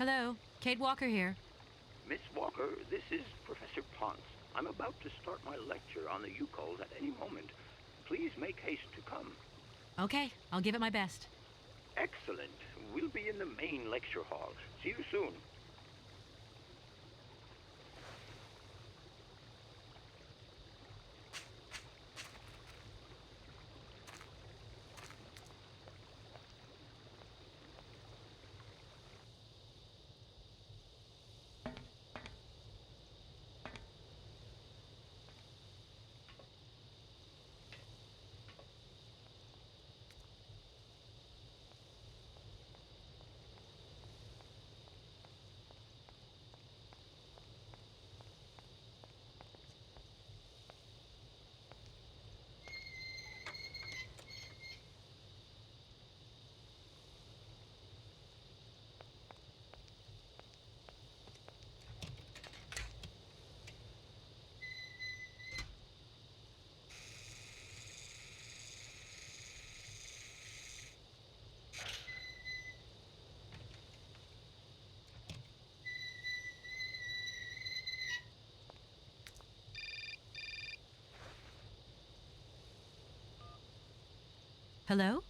Hello, Kate Walker here. Miss Walker, this is Professor Ponce. I'm about to start my lecture on the Yukols at any moment. Please make haste to come. Okay, I'll give it my best. Excellent. We'll be in the main lecture hall. See you soon. Hello?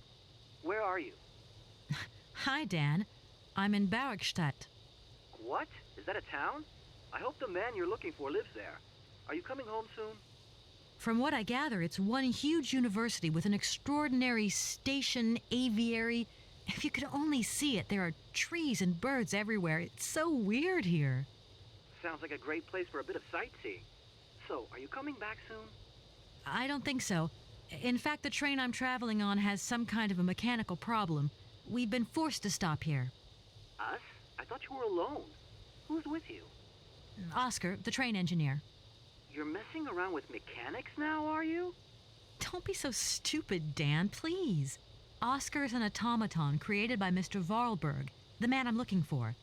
Where are you? Hi, Dan. I'm in Barrickstadt. What? Is that a town? I hope the man you're looking for lives there. Are you coming home soon? From what I gather, it's one huge university with an extraordinary station aviary. If you could only see it, there are trees and birds everywhere. It's so weird here. Sounds like a great place for a bit of sightseeing. So, are you coming back soon? I don't think so. In fact, the train I'm traveling on has some kind of a mechanical problem. We've been forced to stop here. Us? I thought you were alone. Who's with you? Oscar, the train engineer. You're messing around with mechanics now, are you? Don't be so stupid, Dan, please. Oscar is an automaton created by Mr. Varlberg, the man I'm looking for.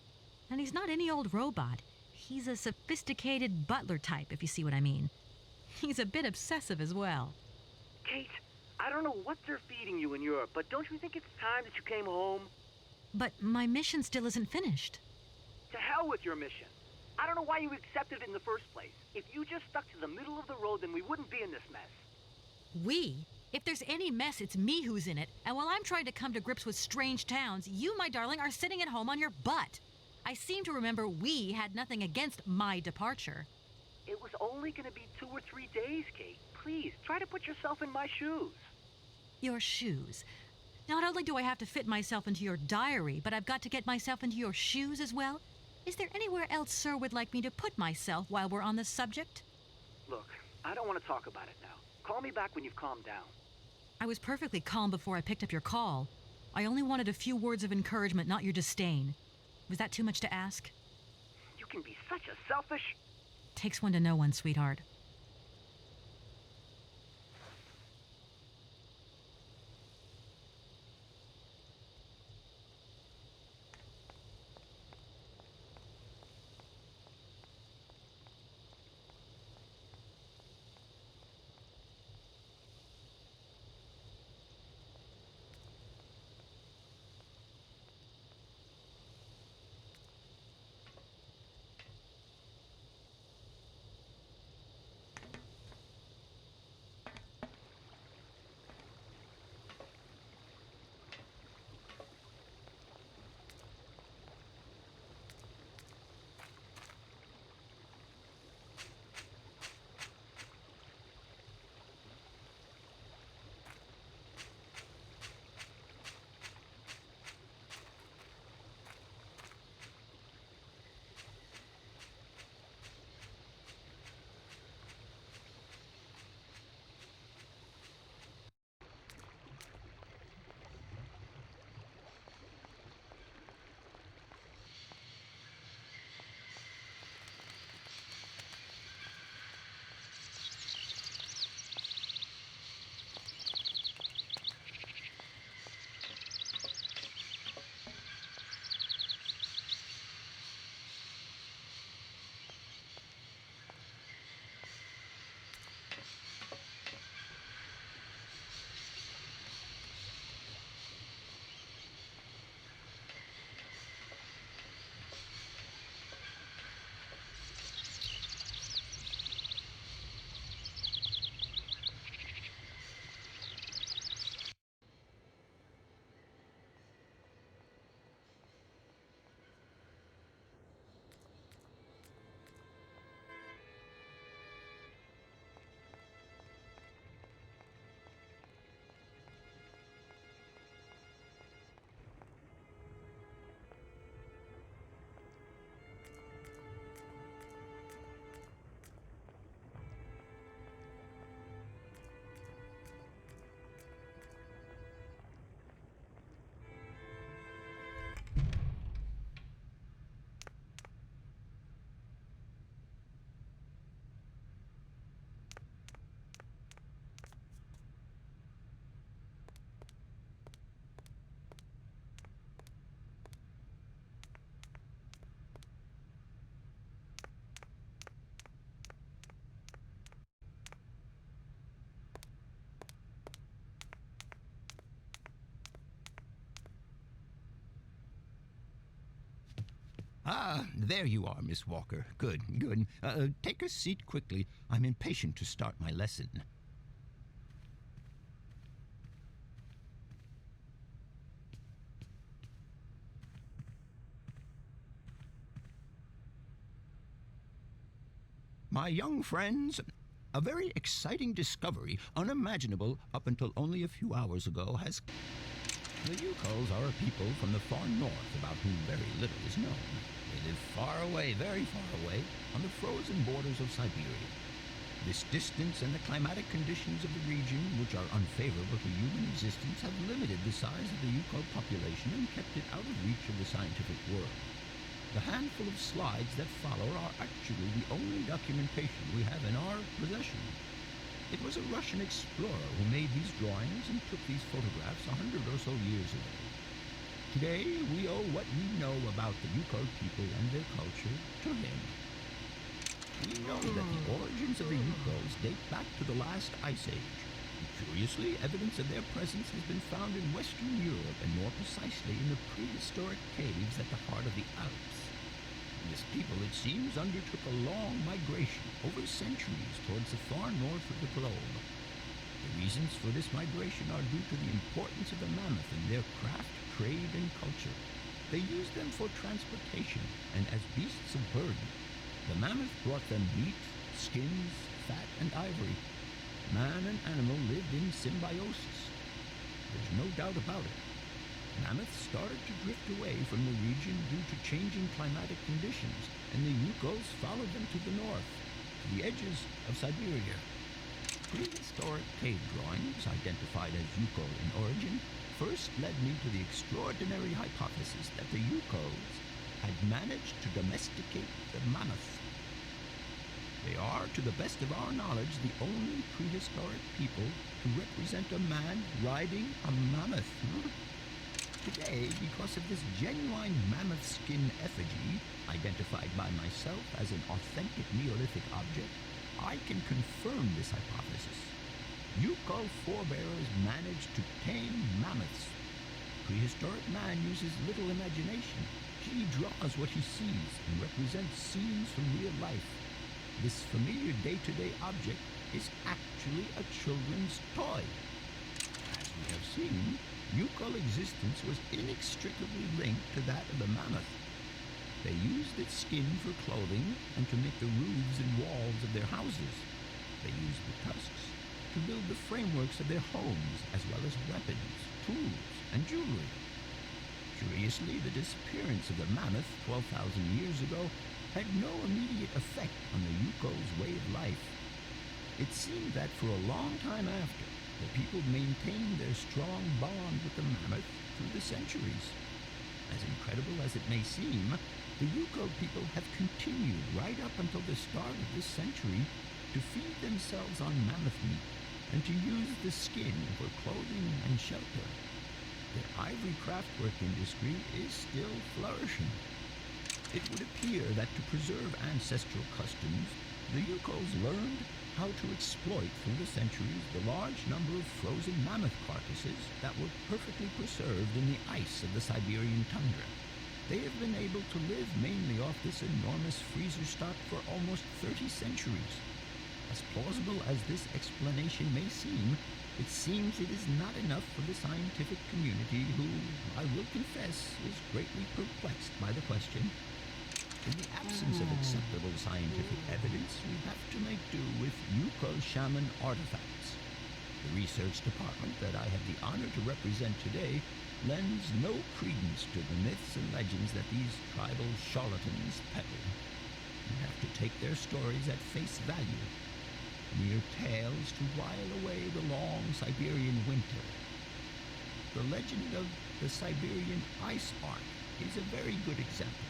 And he's not any old robot. He's a sophisticated butler type, if you see what I mean. He's a bit obsessive as well. Kate, I don't know what they're feeding you in Europe, but don't you think it's time that you came home? But my mission still isn't finished. To hell with your mission. I don't know why you accepted it in the first place. If you just stuck to the middle of the road, then we wouldn't be in this mess. We? If there's any mess, it's me who's in it. And while I'm trying to come to grips with strange towns, you, my darling, are sitting at home on your butt. I seem to remember we had nothing against my departure. It was only going to be 2 or 3 days, Kate. Please, try to put yourself in my shoes. Your shoes. Not only do I have to fit myself into your diary, but I've got to get myself into your shoes as well? Is there anywhere else Sir would like me to put myself while we're on this subject? Look, I don't want to talk about it now. Call me back when you've calmed down. I was perfectly calm before I picked up your call. I only wanted a few words of encouragement, not your disdain. Was that too much to ask? You can be such a selfish... Takes one to know one, sweetheart. Ah, there you are, Miss Walker. Good. Take a seat quickly. I'm impatient to start my lesson. My young friends, a very exciting discovery, unimaginable up until only a few hours ago, has... The Yukols are a people from the far north about whom very little is known. They live far away, very far away, on the frozen borders of Siberia. This distance and the climatic conditions of the region, which are unfavorable to human existence, have limited the size of the Yukol population and kept it out of reach of the scientific world. The handful of slides that follow are actually the only documentation we have in our possession. It was a Russian explorer who made these drawings and took these photographs 100 or so years ago. Today, we owe what we know about the Yukol people and their culture to him. We know that the origins of the Yukols date back to the last ice age. Curiously, evidence of their presence has been found in Western Europe, and more precisely in the prehistoric caves at the heart of the Alps. This people, it seems, undertook a long migration over centuries towards the far north of the globe. The reasons for this migration are due to the importance of the mammoth in their craft, trade, and culture. They used them for transportation and as beasts of burden. The mammoth brought them meat, skins, fat, and ivory. Man and animal lived in symbiosis. There's no doubt about it. Mammoths started to drift away from the region due to changing climatic conditions, and the Yukols followed them to the north, to the edges of Syberia. Prehistoric cave drawings, identified as Yukol in origin, first led me to the extraordinary hypothesis that the Yukols had managed to domesticate the mammoth. They are, to the best of our knowledge, the only prehistoric people to represent a man riding a mammoth. Today, because of this genuine mammoth skin effigy, identified by myself as an authentic Neolithic object, I can confirm this hypothesis. Yukol forebears managed to tame mammoths. Prehistoric man uses little imagination. He draws what he sees and represents scenes from real life. This familiar day-to-day object is actually a children's toy. As we have seen, Yukol existence was inextricably linked to that of the mammoth. They used its skin for clothing and to make the roofs and walls of their houses. They used the tusks to build the frameworks of their homes, as well as weapons, tools, and jewelry. Curiously, the disappearance of the mammoth 12,000 years ago had no immediate effect on the Yukol's way of life. It seemed that for a long time after, the people maintained their strong bond with the mammoth through the centuries. As incredible as it may seem, the Yukol people have continued right up until the start of this century to feed themselves on mammoth meat and to use the skin for clothing and shelter. Their ivory craftwork industry is still flourishing. It would appear that to preserve ancestral customs, the Yukols learned how to exploit through the centuries the large number of frozen mammoth carcasses that were perfectly preserved in the ice of the Siberian tundra. They have been able to live mainly off this enormous freezer stock for almost 30 centuries. As plausible as this explanation may seem, it seems it is not enough for the scientific community who, I will confess, is greatly perplexed by the question. In the absence of acceptable scientific evidence, we have to make do with Yukol shaman artifacts. The research department that I have the honor to represent today lends no credence to the myths and legends that these tribal charlatans peddle. We have to take their stories at face value, mere tales to while away the long Siberian winter. The legend of the Siberian Ice Ark is a very good example.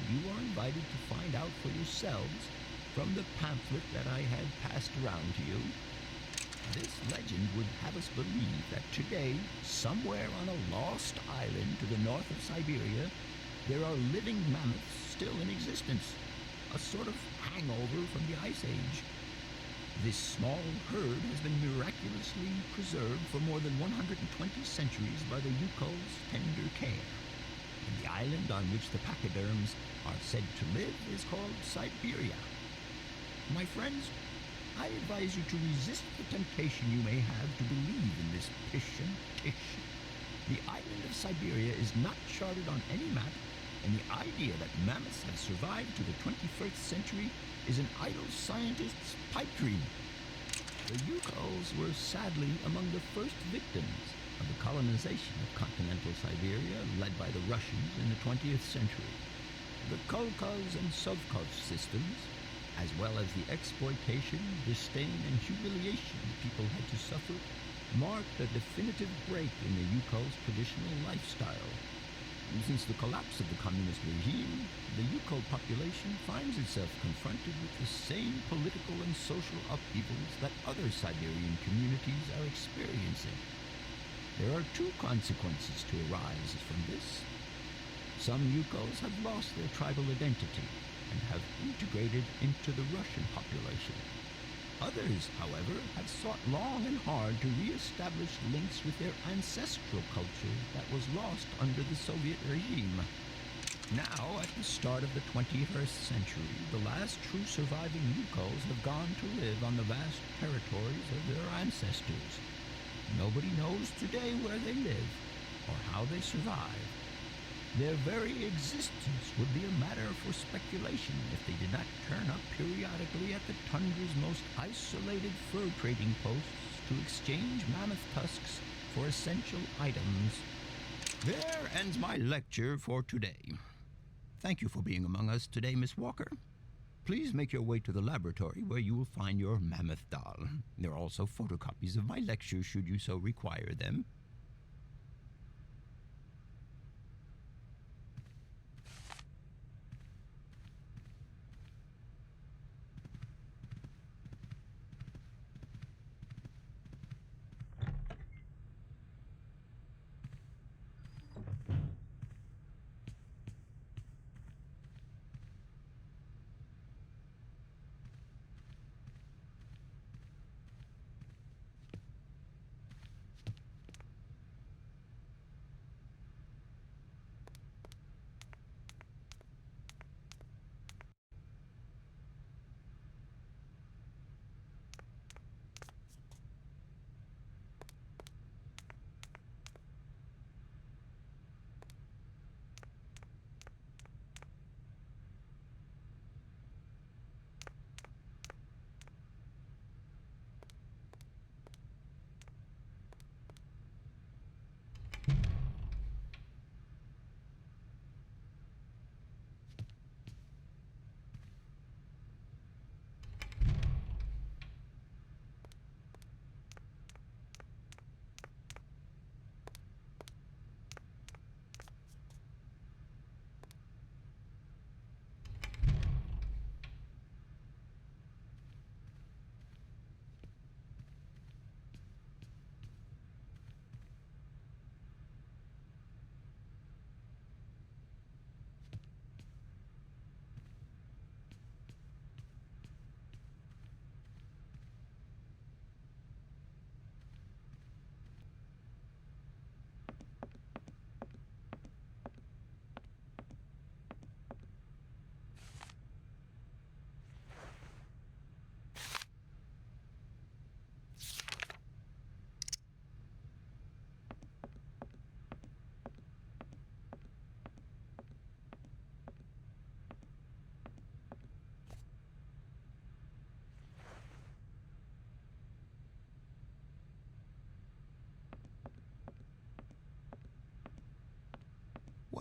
You are invited to find out for yourselves from the pamphlet that I had passed around to you. This legend would have us believe that today, somewhere on a lost island to the north of Siberia, there are living mammoths still in existence, a sort of hangover from the Ice Age. This small herd has been miraculously preserved for more than 120 centuries by the Yukol's tender care. and the island on which the pachyderms are said to live is called Syberia. My friends, I advise you to resist the temptation you may have to believe in this pish and tish. The island of Syberia is not charted on any map, and the idea that mammoths have survived to the 21st century is an idle scientist's pipe dream. The Yukols were sadly among the first victims of the colonization of continental Siberia led by the Russians in the 20th century. The Kolkhoz and Sovkhoz systems, as well as the exploitation, disdain, and humiliation people had to suffer, marked a definitive break in the Yukol's traditional lifestyle. Since the collapse of the communist regime, the Yukol population finds itself confronted with the same political and social upheavals that other Siberian communities are experiencing. There are two consequences to arise from this. Some Yukols have lost their tribal identity and have integrated into the Russian population. Others, however, have sought long and hard to re-establish links with their ancestral culture that was lost under the Soviet regime. Now, at the start of the 21st century, the last true surviving Yukols have gone to live on the vast territories of their ancestors. Nobody knows today where they live or how they survive. Their very existence would be a matter for speculation if they did not turn up periodically at the tundra's most isolated fur trading posts to exchange mammoth tusks for essential items. There ends my lecture for today. Thank you for being among us today, Miss Walker. Please make your way to the laboratory where you will find your mammoth doll. There are also photocopies of my lectures should you so require them.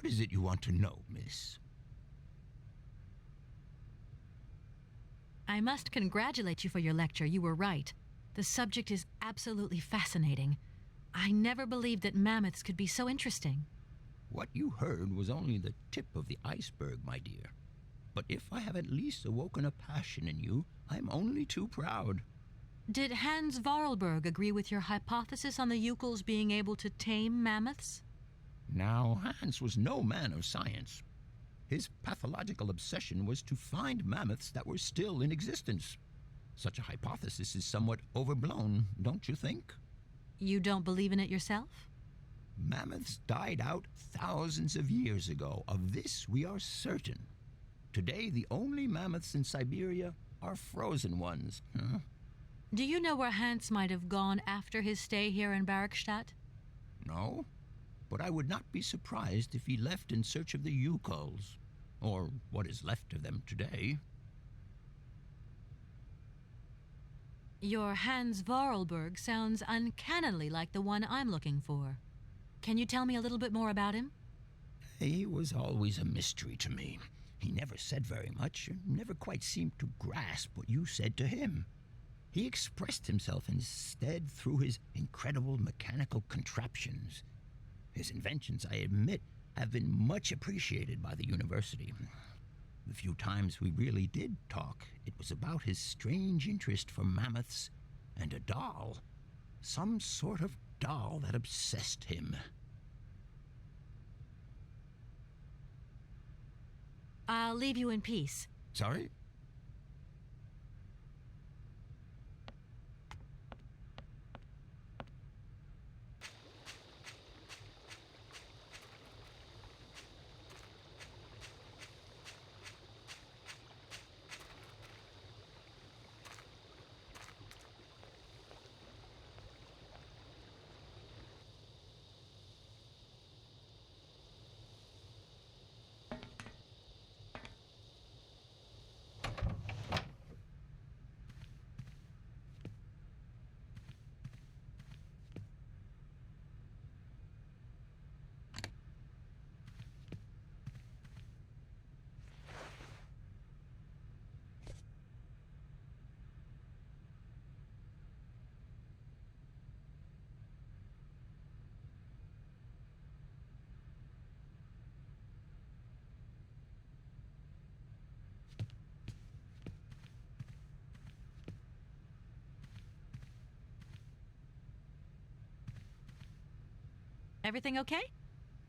What is it you want to know, miss? I must congratulate you for your lecture. You were right. The subject is absolutely fascinating. I never believed that mammoths could be so interesting. What you heard was only the tip of the iceberg, my dear. But if I have at least awoken a passion in you, I'm only too proud. Did Hans Vorarlberg agree with your hypothesis on the Yukols being able to tame mammoths? Now, Hans was no man of science. His pathological obsession was to find mammoths that were still in existence. Such a hypothesis is somewhat overblown, don't you think? You don't believe in it yourself? Mammoths died out thousands of years ago. Of this we are certain. Today, the only mammoths in Siberia are frozen ones. Huh? Do you know where Hans might have gone after his stay here in Barrackstadt? No, but I would not be surprised if he left in search of the Yukols, or what is left of them today. Your Hans Vorarlberg sounds uncannily like the one I'm looking for. Can you tell me a little bit more about him? He was always a mystery to me. He never said very much, and never quite seemed to grasp what you said to him. He expressed himself instead through his incredible mechanical contraptions. His inventions, I admit, have been much appreciated by the university. The few times we really did talk, it was about his strange interest for mammoths and a doll. Some sort of doll that obsessed him. I'll leave you in peace. Sorry? Everything okay?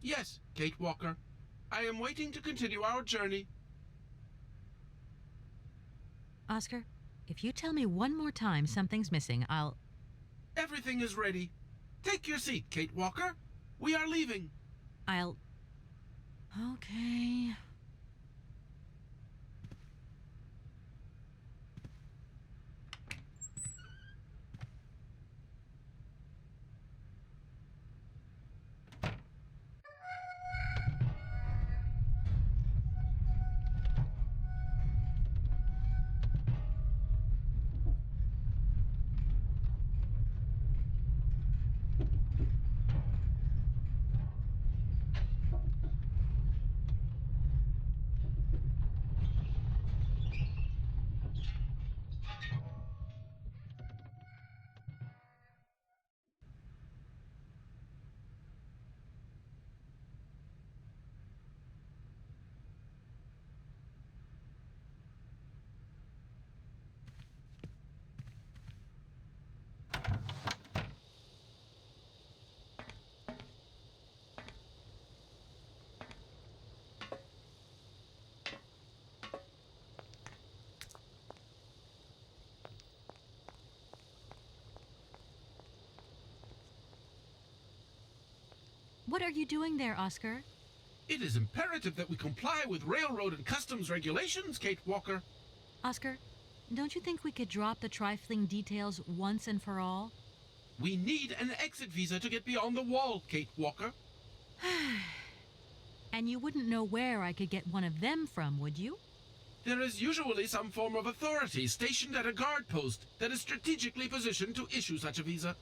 Yes, Kate Walker. I am waiting to continue our journey. Oscar, if you tell me one more time something's missing, I'll... Everything is ready. Take your seat, Kate Walker. We are leaving. I'll... Okay... What are you doing there, Oscar? It is imperative that we comply with railroad and customs regulations, Kate Walker. Oscar, don't you think we could drop the trifling details once and for all? We need an exit visa to get beyond the wall, Kate Walker. And you wouldn't know where I could get one of them from, would you? There is usually some form of authority stationed at a guard post that is strategically positioned to issue such a visa.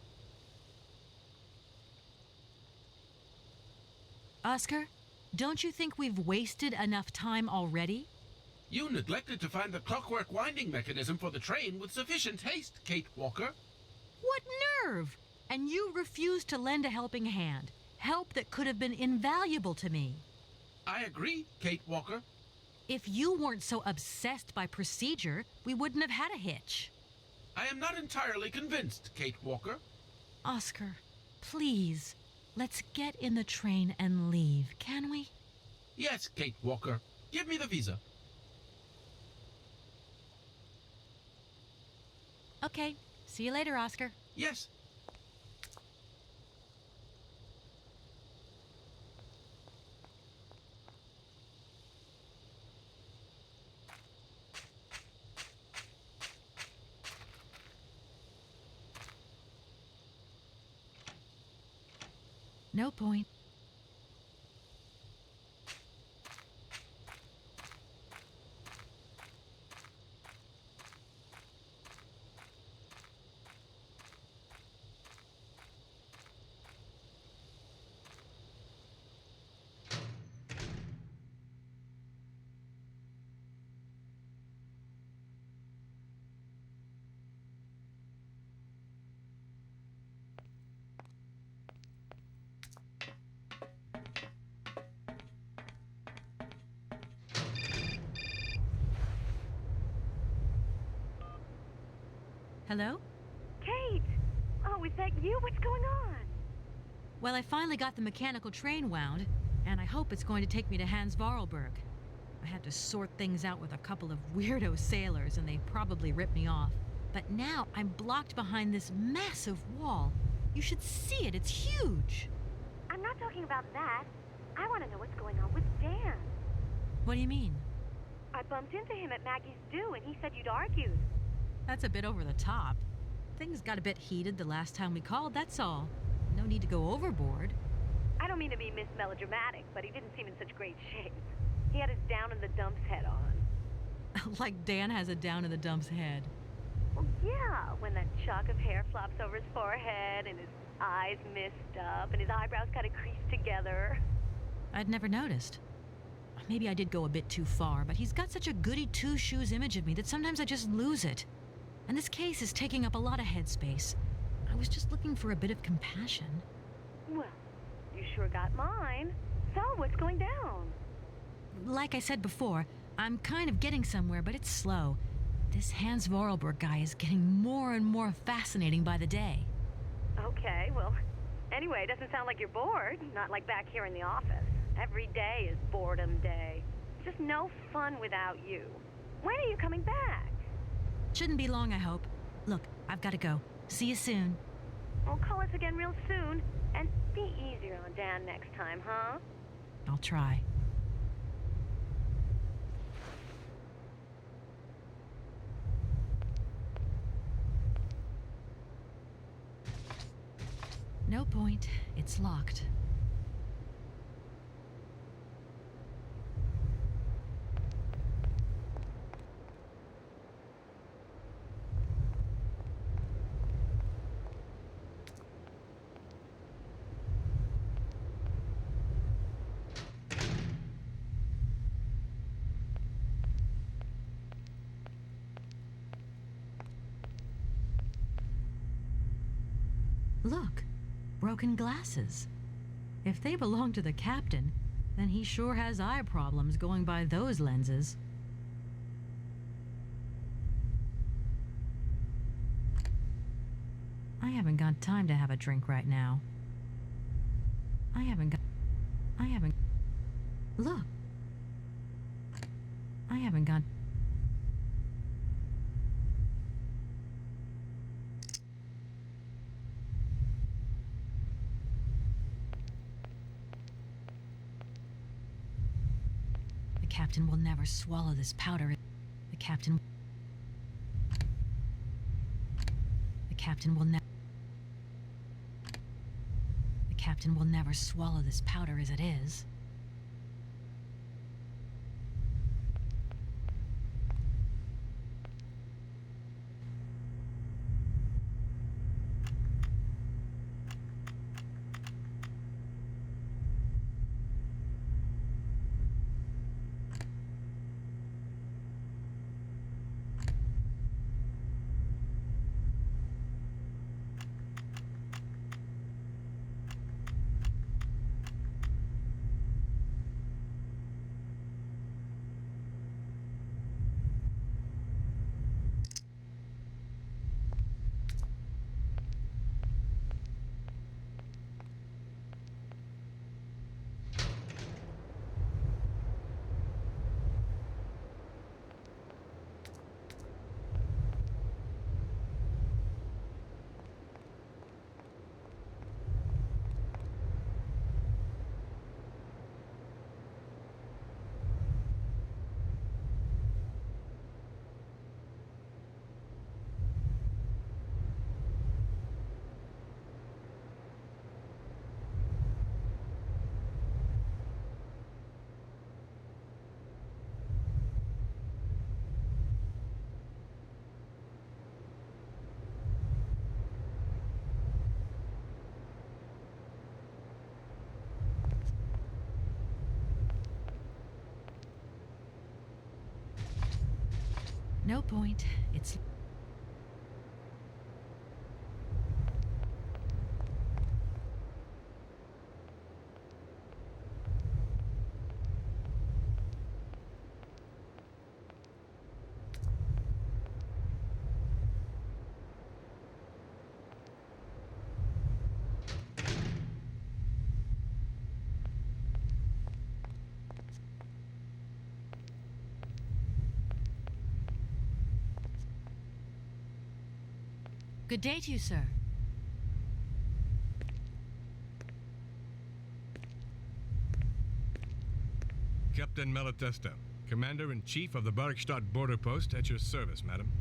Oscar, don't you think we've wasted enough time already? You neglected to find the clockwork winding mechanism for the train with sufficient haste, Kate Walker. What nerve! And you refused to lend a helping hand. Help that could have been invaluable to me. I agree, Kate Walker. If you weren't so obsessed by procedure, we wouldn't have had a hitch. I am not entirely convinced, Kate Walker. Oscar, please, let's get in the train and leave, can we? Yes, Kate Walker. Give me the visa. Okay, see you later, Oscar. Yes. No point. Hello? Kate! Oh, is that you? What's going on? Well, I finally got the mechanical train wound, and I hope it's going to take me to Hans Vorarlberg. I had to sort things out with a couple of weirdo sailors, and they probably ripped me off. But now I'm blocked behind this massive wall. You should see it. It's huge. I'm not talking about that. I want to know what's going on with Dan. What do you mean? I bumped into him at Maggie's do, and he said you'd argued. That's a bit over the top. Things got a bit heated the last time we called, that's all. No need to go overboard. I don't mean to be Miss Melodramatic, but he didn't seem in such great shape. He had his down-in-the-dumps head on. Like Dan has a down-in-the-dumps head. Well, yeah, when that shock of hair flops over his forehead and his eyes mist up and his eyebrows kind of creased together. I'd never noticed. Maybe I did go a bit too far, but he's got such a goody two-shoes image of me that sometimes I just lose it. And this case is taking up a lot of headspace. I was just looking for a bit of compassion. Well, you sure got mine. So, what's going down? Like I said before, I'm kind of getting somewhere, but it's slow. This Hans Vorarlberg guy is getting more and more fascinating by the day. Okay, well, anyway, it doesn't sound like you're bored. Not like back here in the office. Every day is boredom day. It's just no fun without you. When are you coming back? Shouldn't be long, I hope. Look, I've got to go. See you soon. Well, call us again real soon. And be easier on Dan next time, huh? I'll try. No point. It's locked. Look, broken glasses. If they belong to the captain, then he sure has eye problems going by those lenses. I haven't got time to have a drink right now. Look. I haven't got... The captain will never swallow this powder. The captain will never... The captain will never swallow this powder as it is. No point. It's... Good day to you, sir. Captain Malatesta, Commander-in-Chief of the Barkstadt Border Post, at your service, madam.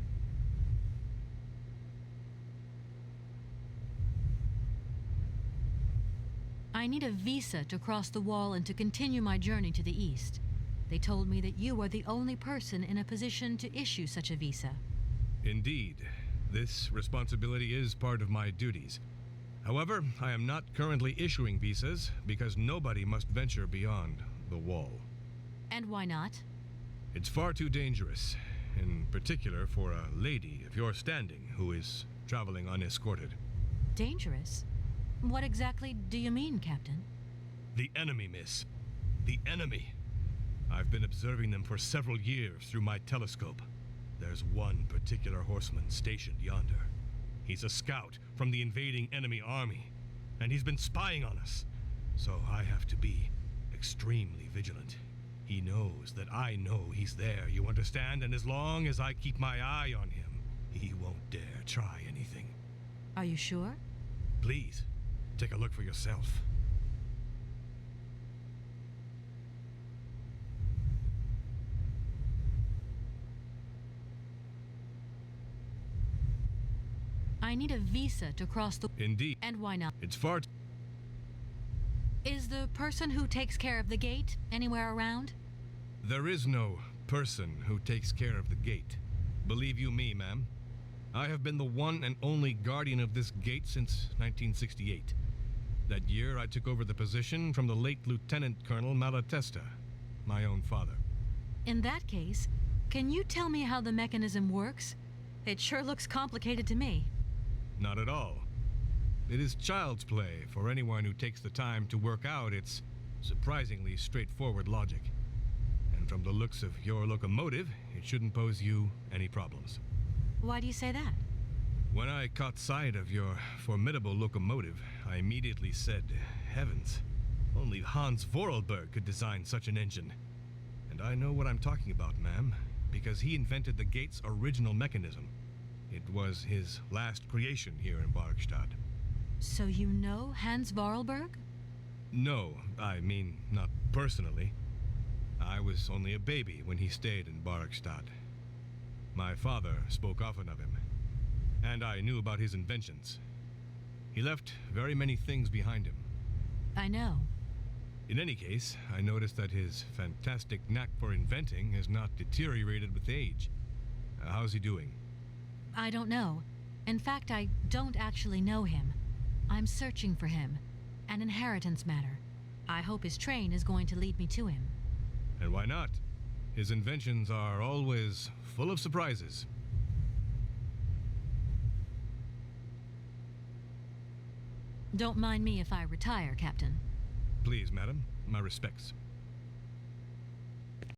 I need a visa to cross the wall and to continue my journey to the east. They told me that you are the only person in a position to issue such a visa. Indeed. This responsibility is part of my duties. However, I am not currently issuing visas because nobody must venture beyond the wall. And why not? It's far too dangerous, in particular for a lady of your standing who is traveling unescorted. Dangerous? What exactly do you mean, Captain? The enemy, miss. The enemy. I've been observing them for several years through my telescope. There's one particular horseman stationed yonder. He's a scout from the invading enemy army, and he's been spying on us. So I have to be extremely vigilant. He knows that I know he's there, you understand? And as long as I keep my eye on him, he won't dare try anything. Are you sure? Please, take a look for yourself. I need a visa to cross the... Indeed. And why not? It's far... Is the person who takes care of the gate anywhere around? There is no person who takes care of the gate. Believe you me, ma'am. I have been the one and only guardian of this gate since 1968. That year, I took over the position from the late Lieutenant Colonel Malatesta, my own father. In that case, can you tell me how the mechanism works? It sure looks complicated to me. Not at all. It is child's play for anyone who takes the time to work out its surprisingly straightforward logic. And from the looks of your locomotive, it shouldn't pose you any problems. Why do you say that? When I caught sight of your formidable locomotive, I immediately said, heavens, only Hans Vorarlberg could design such an engine. And I know what I'm talking about, ma'am, because he invented the gate's original mechanism. It was his last creation here in Barkstadt. So you know Hans Vorarlberg? No, I mean, not personally. I was only a baby when he stayed in Barkstadt. My father spoke often of him, and I knew about his inventions. He left very many things behind him. I know. In any case, I noticed that his fantastic knack for inventing has not deteriorated with age. How's he doing? I don't know. In fact, I don't actually know him. I'm searching for him. An inheritance matter. I hope his train is going to lead me to him. And why not? His inventions are always full of surprises. Don't mind me if I retire, Captain. Please, madam, my respects.